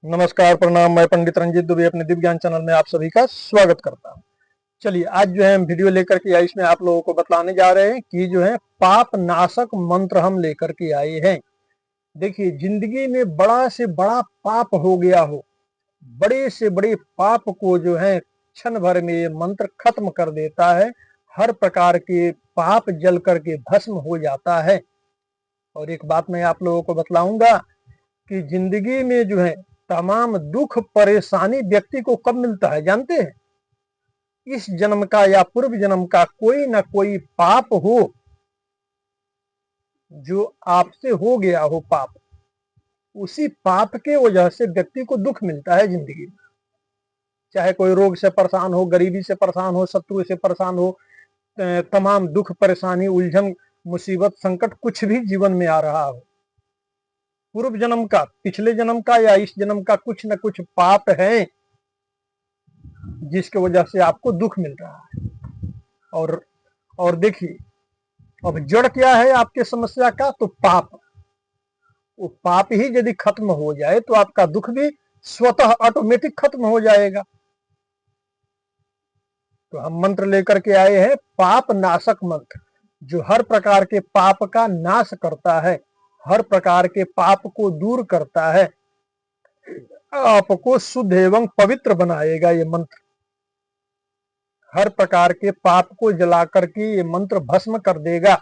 नमस्कार, प्रणाम। मैं पंडित रंजीत दुबे अपने दिव्य ज्ञान चैनल में आप सभी का स्वागत करता हूं। चलिए, आज जो है हम वीडियो लेकर के आए, इसमें आप लोगों को बतलाने जा रहे हैं कि जो है पाप नाशक मंत्र हम लेकर के आए हैं। देखिए, जिंदगी में बड़ा से बड़ा पाप हो गया हो, बड़े से बड़े पाप को जो है क्षण भर में ये मंत्र खत्म कर देता है। हर प्रकार के पाप जल करके भस्म हो जाता है। और एक बात मैं आप लोगों को बतलाऊंगा कि जिंदगी में जो है तमाम दुख परेशानी व्यक्ति को कब मिलता है जानते हैं? इस जन्म का या पूर्व जन्म का कोई ना कोई पाप हो, जो आपसे हो गया हो पाप, उसी पाप के वजह से व्यक्ति को दुख मिलता है जिंदगी में। चाहे कोई रोग से परेशान हो, गरीबी से परेशान हो, शत्रु से परेशान हो, तमाम दुख परेशानी उलझन मुसीबत संकट कुछ भी जीवन में आ रहा हो, पूर्व जन्म का, पिछले जन्म का या इस जन्म का कुछ न कुछ पाप है जिसकी वजह से आपको दुख मिल रहा है। और देखिए, अब जड़ क्या है आपके समस्या का? तो पाप। वो पाप ही यदि खत्म हो जाए तो आपका दुख भी स्वतः ऑटोमेटिक खत्म हो जाएगा। तो हम मंत्र लेकर के आए हैं, पाप नाशक मंत्र, जो हर प्रकार के पाप का नाश करता है, हर प्रकार के पाप को दूर करता है, आपको शुद्ध एवं पवित्र बनाएगा। ये मंत्र हर प्रकार के पाप को जला करके ये मंत्र भस्म कर देगा।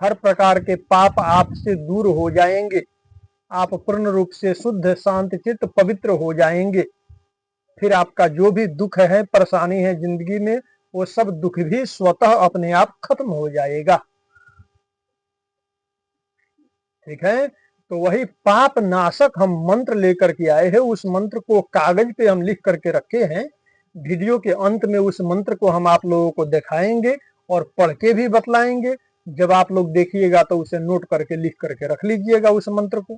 हर प्रकार के पाप आपसे दूर हो जाएंगे। आप पूर्ण रूप से शुद्ध शांत चित्त पवित्र हो जाएंगे। फिर आपका जो भी दुख है, परेशानी है जिंदगी में, वो सब दुख भी स्वतः अपने आप खत्म हो जाएगा। ठीक है? तो वही पाप नाशक हम मंत्र लेकर के आए हैं। उस मंत्र को कागज पे हम लिख करके रखे हैं। वीडियो के अंत में उस मंत्र को हम आप लोगों को दिखाएंगे और पढ़ के भी बतलाएंगे। जब आप लोग देखिएगा तो उसे नोट करके लिख करके रख लीजिएगा उस मंत्र को।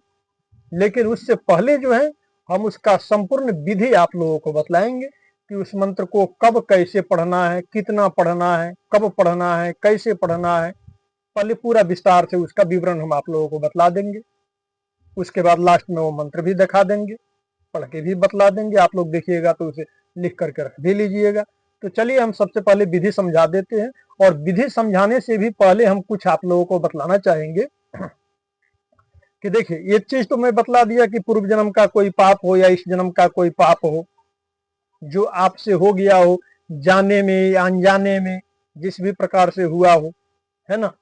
लेकिन उससे पहले जो है हम उसका संपूर्ण विधि आप लोगों को बतलाएंगे कि उस मंत्र को कब कैसे पढ़ना है, कितना पढ़ना है, कब पढ़ना है, कैसे पढ़ना है। पहले पूरा विस्तार से उसका विवरण हम आप लोगों को बतला देंगे। उसके बाद लास्ट में वो मंत्र भी दिखा देंगे, पढ़ के भी बतला देंगे। आप लोग देखिएगा तो उसे लिख करके रख भी लीजिएगा। तो चलिए, हम सबसे पहले विधि समझा देते हैं। और विधि समझाने से भी पहले हम कुछ आप लोगों को बतलाना चाहेंगे कि देखिए, ये चीज तो मैं बतला दिया कि पूर्व जन्म का कोई पाप हो या इस जन्म का कोई पाप हो, जो आपसे हो गया हो, जाने में या अनजाने में, जिस भी प्रकार से हुआ हो, है ना।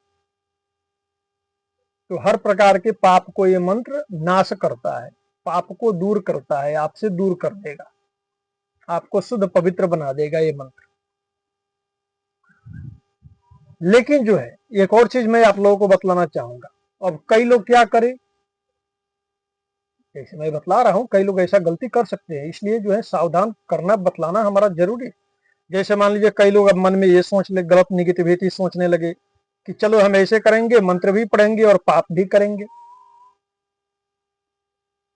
तो हर प्रकार के पाप को ये मंत्र नाश करता है, पाप को दूर करता है, आपसे दूर कर देगा, आपको शुद्ध पवित्र बना देगा ये मंत्र। लेकिन जो है एक और चीज मैं आप लोगों को बतलाना चाहूंगा। अब कई लोग क्या करें, जैसे मैं बतला रहा हूं, कई लोग ऐसा गलती कर सकते हैं, इसलिए जो है सावधान करना बतलाना हमारा जरूरी है। जैसे मान लीजिए कई लोग अब मन में ये सोच ले, गलत निगेटिविटी सोचने लगे कि चलो हम ऐसे करेंगे, मंत्र भी पढ़ेंगे और पाप भी करेंगे।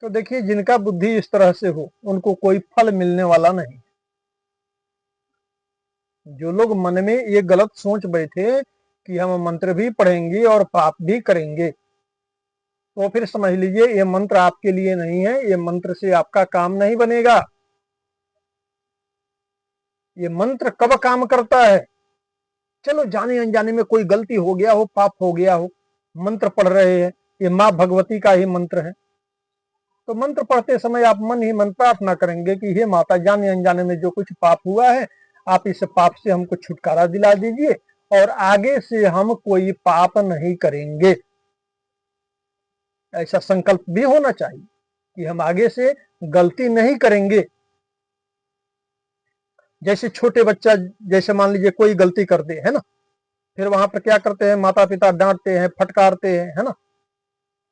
तो देखिए, जिनका बुद्धि इस तरह से हो उनको कोई फल मिलने वाला नहीं। जो लोग मन में ये गलत सोच बैठे कि हम मंत्र भी पढ़ेंगे और पाप भी करेंगे, तो फिर समझ लीजिए ये मंत्र आपके लिए नहीं है। ये मंत्र से आपका काम नहीं बनेगा। ये मंत्र कब काम करता है? चलो जाने अनजाने में कोई गलती हो गया हो, पाप हो गया हो, मंत्र पढ़ रहे हैं, ये माँ भगवती का ही मंत्र है, तो मंत्र पढ़ते समय आप मन ही मन प्रार्थना करेंगे कि हे माता, जाने अनजाने में जो कुछ पाप हुआ है, आप इस पाप से हमको छुटकारा दिला दीजिए और आगे से हम कोई पाप नहीं करेंगे। ऐसा संकल्प भी होना चाहिए कि हम आगे से गलती नहीं करेंगे। जैसे छोटे बच्चा, जैसे मान लीजिए कोई गलती कर दे, है ना, फिर वहां पर क्या करते हैं, माता पिता डांटते हैं, फटकारते हैं, है ना।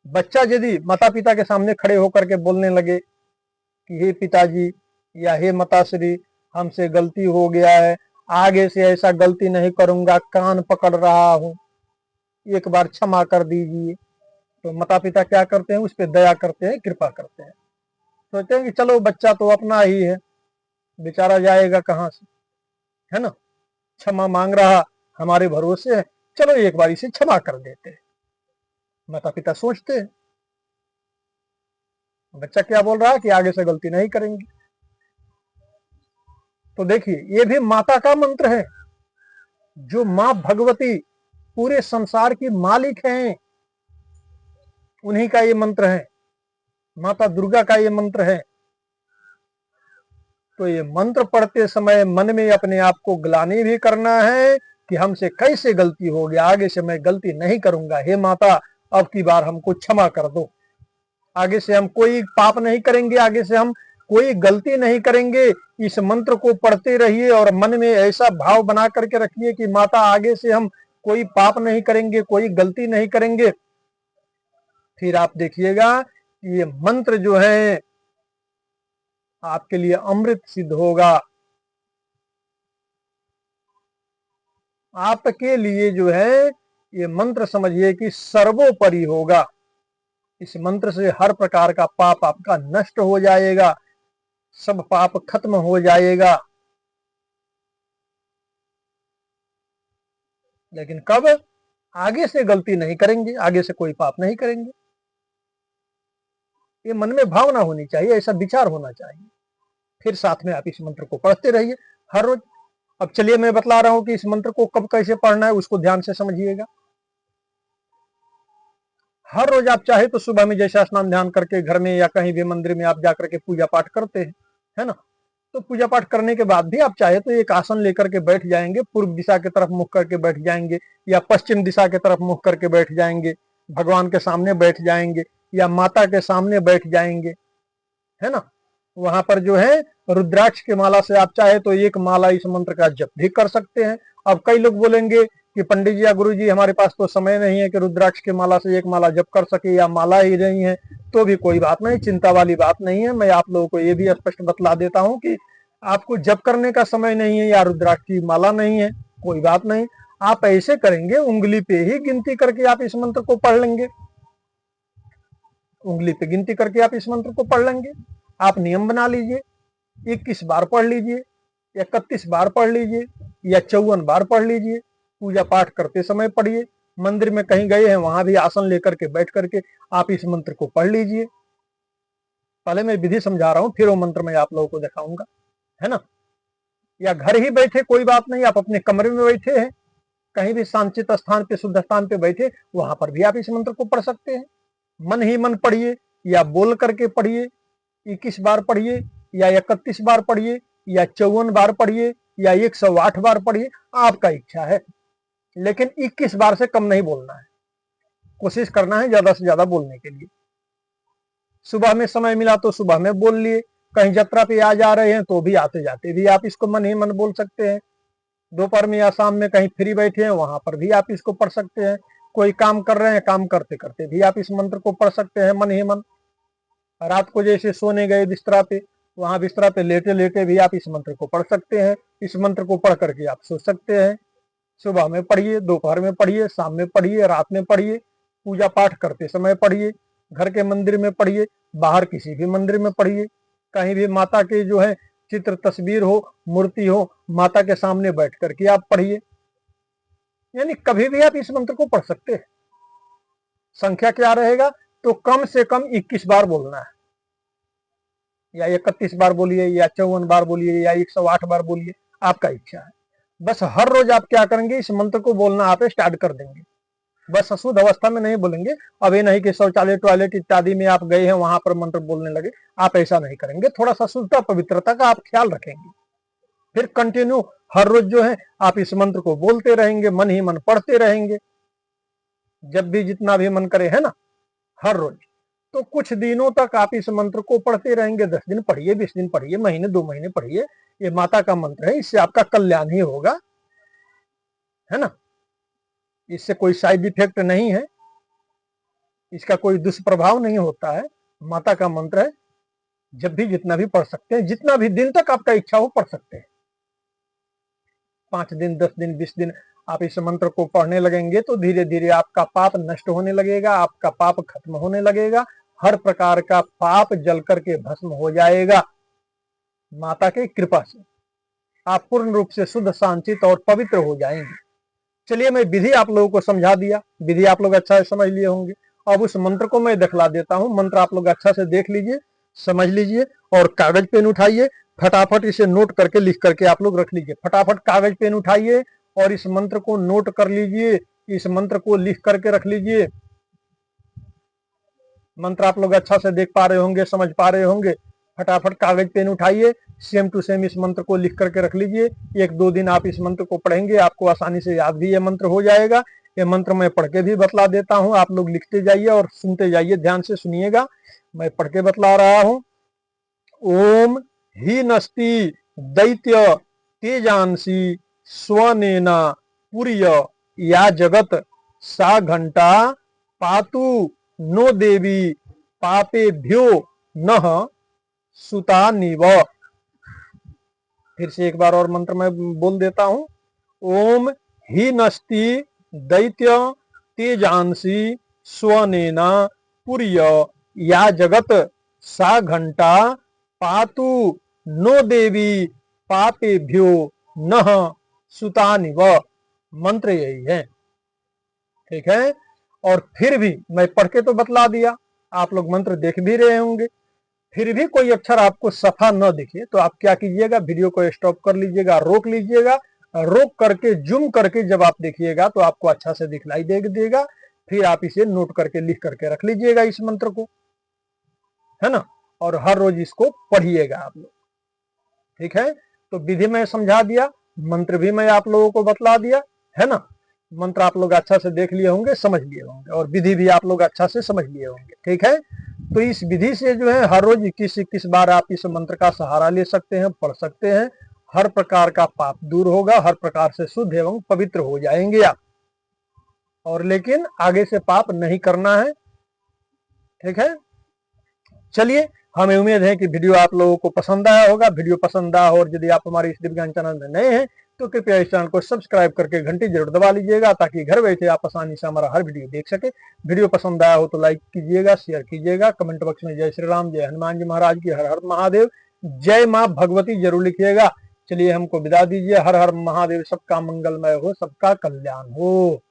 बच्चा यदि माता पिता के सामने खड़े होकर के बोलने लगे कि हे पिताजी या हे माताश्री, हमसे गलती हो गया है, आगे से ऐसा गलती नहीं करूंगा, कान पकड़ रहा हूं, एक बार क्षमा कर दीजिए, तो माता पिता क्या करते हैं, उस पर दया करते हैं, कृपा करते हैं। सोचते हैं कि चलो बच्चा तो अपना ही है, बेचारा जाएगा कहां से, है ना, क्षमा मांग रहा, हमारे भरोसे है, चलो एक बार इसे क्षमा कर देते हैं, माता पिता सोचते हैं। बच्चा क्या बोल रहा है कि आगे से गलती नहीं करेंगे। तो देखिए, ये भी माता का मंत्र है। जो मां भगवती पूरे संसार की मालिक हैं, उन्हीं का ये मंत्र है, माता दुर्गा का ये मंत्र है। तो ये मंत्र पढ़ते समय मन में अपने आप को ग्लानि भी करना है कि हमसे कैसे गलती हो गया, आगे से मैं गलती नहीं करूंगा, हे माता अब की बार हमको क्षमा कर दो, आगे से हम कोई पाप नहीं करेंगे, आगे से हम कोई गलती नहीं करेंगे। इस मंत्र को पढ़ते रहिए और मन में ऐसा भाव बना करके रखिए कि माता आगे से हम कोई पाप नहीं करेंगे, कोई गलती नहीं करेंगे। फिर आप देखिएगा ये मंत्र जो है आपके लिए अमृत सिद्ध होगा। आपके लिए जो है ये मंत्र समझिए कि सर्वोपरि होगा। इस मंत्र से हर प्रकार का पाप आपका नष्ट हो जाएगा, सब पाप खत्म हो जाएगा। लेकिन कब? आगे से गलती नहीं करेंगे, आगे से कोई पाप नहीं करेंगे। ये मन में भावना होनी चाहिए, ऐसा विचार होना चाहिए। फिर साथ में आप इस मंत्र को पढ़ते रहिए हर रोज। अब चलिए मैं बतला रहा हूं कि इस मंत्र को कब कैसे पढ़ना है, उसको ध्यान से समझिएगा। हर रोज आप चाहे तो सुबह में जैसा स्नान ध्यान करके घर में या कहीं भी मंदिर में आप जाकर के पूजा पाठ करते हैं, है ना, तो पूजा पाठ करने के बाद भी आप चाहे तो एक आसन लेकर के बैठ जाएंगे, पूर्व दिशा की तरफ मुख करके बैठ जाएंगे या पश्चिम दिशा की तरफ मुख करके बैठ जाएंगे, भगवान के सामने बैठ जाएंगे या माता के सामने बैठ जाएंगे, है ना। वहां पर जो है रुद्राक्ष की माला से आप चाहे तो एक माला इस मंत्र का जप भी कर सकते हैं। अब कई लोग बोलेंगे कि पंडित जी या गुरु जी हमारे पास तो समय नहीं है कि रुद्राक्ष की माला से एक माला जप कर सके या माला ही नहीं है, तो भी कोई बात नहीं, चिंता वाली बात नहीं है। मैं आप लोगों को ये भी स्पष्ट बतला देता हूं कि आपको जप करने का समय नहीं है या रुद्राक्ष की माला नहीं है, कोई बात नहीं, आप ऐसे करेंगे उंगली पे ही गिनती करके आप इस मंत्र को पढ़ लेंगे, उंगली पे गिनती करके आप इस मंत्र को पढ़ लेंगे। आप नियम बना लीजिए, 21 बार पढ़ लीजिए, 31 बार पढ़ लीजिए या 54 बार पढ़ लीजिए। पूजा पाठ करते समय पढ़िए, मंदिर में कहीं गए हैं वहां भी आसन लेकर के बैठ करके आप इस मंत्र को पढ़ लीजिए। पहले मैं विधि समझा रहा हूं, फिर वो मंत्र मैं आप लोगों को दिखाऊंगा, है ना। या घर ही बैठे कोई बात नहीं, आप अपने कमरे में बैठे हैं, कहीं भी शांतित स्थान पे, शुद्ध स्थान पे बैठे, वहां पर भी आप इस मंत्र को पढ़ सकते हैं। मन ही मन पढ़िए या बोल करके पढ़िए, 21 बार पढ़िए या 31 बार पढ़िए या 54 बार पढ़िए या 108 बार पढ़िए, आपका इच्छा है। लेकिन 21 बार से कम नहीं बोलना है, कोशिश करना है ज्यादा से ज्यादा बोलने के लिए। सुबह में समय मिला तो सुबह में बोल लिए, कहीं यात्रा पे आ जा रहे हैं तो भी आते जाते भी आप इसको मन ही मन बोल सकते हैं। दोपहर में या शाम में कहीं फ्री बैठे हैं वहां पर भी आप इसको पढ़ सकते हैं। कोई काम कर रहे हैं, काम करते करते भी आप इस मंत्र को पढ़ सकते हैं मन ही मन। रात को जैसे सोने गए बिस्तरा पे, वहां बिस्तरा पे लेटे लेटे भी आप इस मंत्र को पढ़ सकते हैं। इस मंत्र को पढ़ करके आप सो सकते हैं। सुबह में पढ़िए, दोपहर में पढ़िए, शाम में पढ़िए, रात में पढ़िए, पूजा पाठ करते समय पढ़िए, घर के मंदिर में पढ़िए, बाहर किसी भी मंदिर में पढ़िए, कहीं भी माता के जो है चित्र, तस्वीर हो, मूर्ति हो, माता के सामने बैठ करके आप पढ़िए। यानी कभी भी आप इस मंत्र को पढ़ सकते हैं। संख्या क्या रहेगा? तो कम से कम 21 बार बोलना है, या 31 बार बोलिए या 54 बार बोलिए या 108 बार बोलिए, आपका इच्छा है। बस हर रोज आप क्या करेंगे, इस मंत्र को बोलना आप स्टार्ट कर देंगे। बस अशुद्ध अवस्था में नहीं बोलेंगे। अब ये नहीं कि शौचालय, टॉयलेट इत्यादि में आप गए हैं वहां पर मंत्र बोलने लगे, आप ऐसा नहीं करेंगे। थोड़ा सा शुद्धता, पवित्रता का आप ख्याल रखेंगे। फिर कंटिन्यू हर रोज जो है आप इस मंत्र को बोलते रहेंगे, मन ही मन पढ़ते रहेंगे, जब भी जितना भी मन करे, है ना, हर रोज। तो कुछ दिनों तक आप इस मंत्र को पढ़ते रहेंगे। 10 दिन पढ़िए, 20 दिन पढ़िए, महीने 2 महीने पढ़िए। ये माता का मंत्र है, इससे आपका कल्याण ही होगा, है ना। इससे कोई साइड इफेक्ट नहीं है, इसका कोई दुष्प्रभाव नहीं होता है। माता का मंत्र है, जब भी जितना भी पढ़ सकते हैं, जितना भी दिन तक आपका इच्छा हो पढ़ सकते हैं। 5 दिन, 10 दिन, 20 दिन आप इस मंत्र को पढ़ने लगेंगे तो धीरे धीरे आपका पाप नष्ट होने लगेगा, आपका पाप खत्म होने लगेगा, हर प्रकार का पाप जल करके भस्म हो जाएगा। माता की कृपा से आप पूर्ण रूप से शुद्ध, शांतित और पवित्र हो जाएंगे। चलिए मैं विधि आप लोगों को समझा दिया, विधि आप लोग अच्छा से समझ लिए होंगे। अब उस मंत्र को मैं दिखला देता हूं। मंत्र आप लोग अच्छा से देख लीजिए, समझ लीजिए। और कागज पेन उठाइए, फटाफट इसे नोट करके लिख करके आप लोग रख लीजिए। फटाफट कागज पेन उठाइए और इस मंत्र को नोट कर लीजिए, इस मंत्र को लिख करके रख लीजिए। मंत्र आप लोग अच्छा से देख पा रहे होंगे, समझ पा रहे होंगे। फटाफट कागज पेन उठाइए, सेम टू सेम इस मंत्र को लिख करके रख लीजिए। 1-2 दिन आप इस मंत्र को पढ़ेंगे, आपको आसानी से याद भी ये मंत्र हो जाएगा। ये मंत्र मैं पढ़ के भी बतला देता हूं, आप लोग लिखते जाइए और सुनते जाइए, ध्यान से सुनिएगा। मैं पढ़ के बतला रहा हूं। ओम ही नस्ति दैत्य तेजांसी स्वनेना पुर्य या जगत सा घंटा पातु नो देवी पापेभ्यो नः सुता निव। फिर से एक बार और मंत्र मैं बोल देता हूं। ओम ही नस्ति दैत्य तेजांसी स्वनेना पुर्य या जगत सा घंटा पातु नो देवी पापेभ्यो नः सुतानिव। मंत्र यही है, ठीक है। और फिर भी मैं पढ़ के तो बतला दिया, आप लोग मंत्र देख भी रहे होंगे, फिर भी कोई अक्षर आपको सफा न दिखे तो आप क्या कीजिएगा, वीडियो को स्टॉप कर लीजिएगा, रोक लीजिएगा। रोक करके जूम करके जब आप देखिएगा तो आपको अच्छा से दिखलाई देगा। फिर आप इसे नोट करके लिख करके रख लीजिएगा इस मंत्र को, है ना। और हर रोज इसको पढ़िएगा आप लोग, ठीक है। तो विधि में समझा दिया, मंत्र भी मैं आप लोगों को बतला दिया, है ना। मंत्र आप लोग अच्छा से देख लिए होंगे, समझ लिए होंगे, और विधि भी आप लोग अच्छा से समझ लिए होंगे, ठीक है। तो इस विधि से जो है हर रोज 21-21 बार आप इस मंत्र का सहारा ले सकते हैं, पढ़ सकते हैं। हर प्रकार का पाप दूर होगा, हर प्रकार से शुद्ध एवं पवित्र हो जाएंगे आप। और लेकिन आगे से पाप नहीं करना है, ठीक है। चलिए, हमें उम्मीद है कि वीडियो आप लोगों को पसंद आया होगा। वीडियो पसंद आया हो और यदि आप हमारे इस दिव्य ज्ञान चैनल में नए हैं तो कृपया इस चैनल को सब्सक्राइब करके घंटी जरूर दबा लीजिएगा, ताकि घर बैठे आप आसानी से हमारा हर वीडियो देख सके। वीडियो पसंद आया हो तो लाइक कीजिएगा, शेयर कीजिएगा, कमेंट बॉक्स में जय श्री राम, जय हनुमान जी महाराज की, हर हर महादेव, जय माँ भगवती जरूर लिखिएगा। चलिए हमको विदा दीजिए। हर हर महादेव, सबका मंगलमय हो, सबका कल्याण हो।